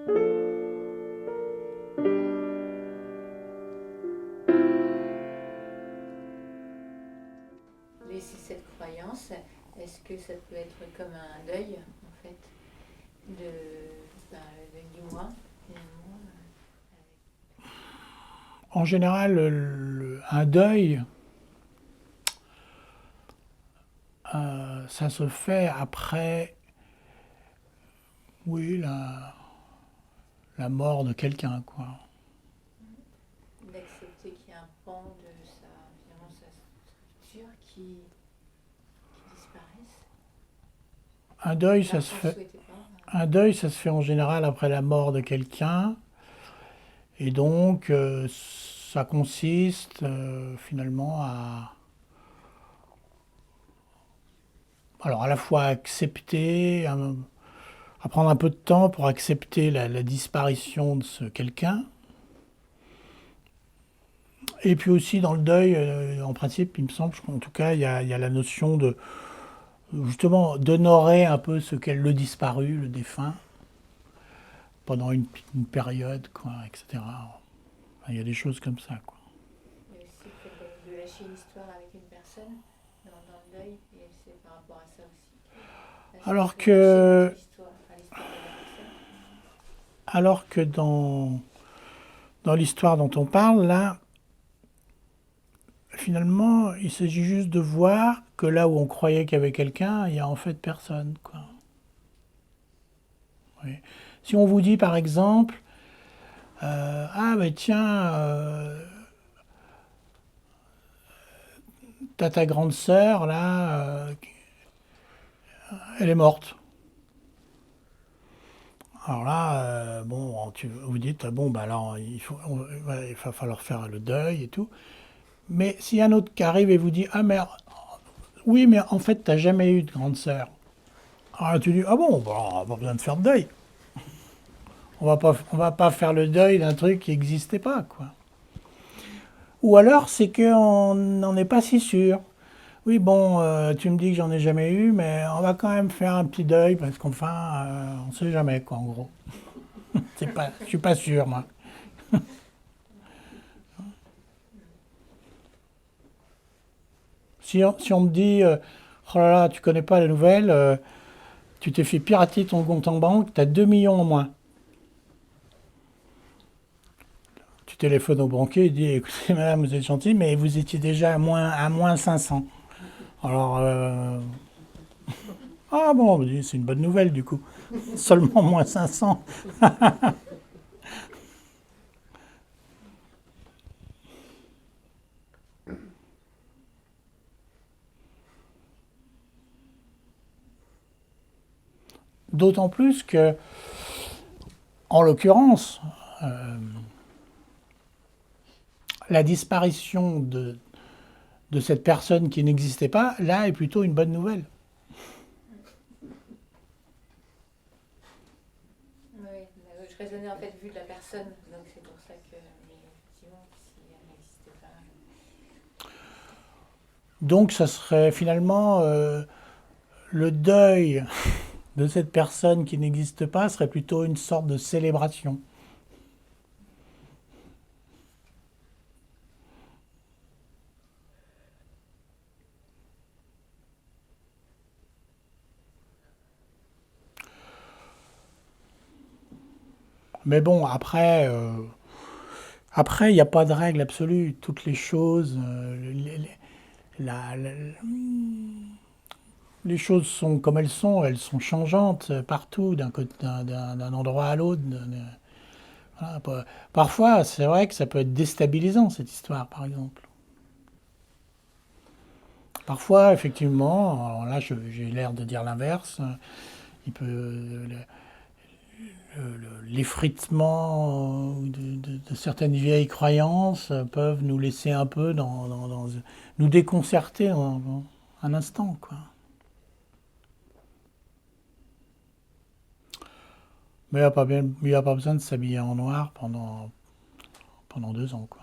Laisser cette croyance, est-ce que ça peut être comme un deuil, en fait, de, le deuil du moi, finalement En général, un deuil, ça se fait après, oui, la mort de quelqu'un, quoi. d'accepter qu'il y a un pan de sa, finalement, sa structure qui disparaisse, Un deuil, ça alors se qu'on ne le fait, souhaitait pas. un deuil, ça se fait en général après la mort de quelqu'un, et donc ça consiste finalement alors à la fois accepter, à prendre un peu de temps pour accepter la disparition de ce quelqu'un. Et puis aussi dans le deuil, en principe, il me semble, en tout cas, il y a la notion de justement d'honorer un peu ce qu'est le disparu, le défunt, pendant une période, quoi, etc. Enfin, il y a des choses comme ça, quoi. Il y a aussi le fait de lâcher une histoire avec une personne dans le deuil, et c'est par rapport à ça aussi que là, ce Alors serait lâcher notre que, histoire, enfin, l'histoire de la personne. alors que dans l'histoire dont on parle, là, finalement, il s'agit juste de voir que là où on croyait qu'il y avait quelqu'un, il y a en fait personne, quoi. Oui. Si on vous dit par exemple, ah ben tiens, t'as ta grande sœur là, elle est morte. Alors là, bon, vous dites, ah bon, bah alors ouais, il va falloir faire le deuil et tout. Mais s'il y a un autre qui arrive et vous dit, ah mais oui, mais en fait, t'as jamais eu de grande sœur. Alors là, tu dis, ah bon, bah, pas besoin de faire de deuil. On va pas faire le deuil d'un truc qui n'existait pas, quoi. Ou alors, c'est qu'on n'en est pas si sûr. Oui, bon, tu me dis que j'en ai jamais eu, mais on va quand même faire un petit deuil parce qu'enfin, on sait jamais, quoi, en gros. Je suis pas sûr, moi. Si on me dit, oh là là, tu connais pas la nouvelle, tu t'es fait pirater ton compte en banque, tu as 2 millions en moins. Tu téléphones au banquier, il dit, écoutez, madame, vous êtes gentil, mais vous étiez déjà à moins 500. Alors, ah bon, c'est une bonne nouvelle du coup. Seulement moins 500. D'autant plus que, en l'occurrence, la disparition de cette personne qui n'existait pas, là, est plutôt une bonne nouvelle. Oui, je raisonnais en fait vu de la personne, donc c'est pour ça que, mais effectivement, si elle n'existait pas. Donc, ça serait finalement le deuil de cette personne qui n'existe pas serait plutôt une sorte de célébration. Mais bon, après, il n'y a pas de règle absolue. Toutes les choses, la- la- les choses sont comme elles sont changeantes partout, d'un endroit à l'autre. Voilà, parfois, c'est vrai que ça peut être déstabilisant, cette histoire, par exemple. Parfois, effectivement, alors là, j'ai l'air de dire l'inverse. Il peut, l'effritement de certaines vieilles croyances peuvent nous laisser un peu nous déconcerter un instant, quoi. Mais il n'y a pas besoin de s'habiller en noir pendant 2 ans, quoi.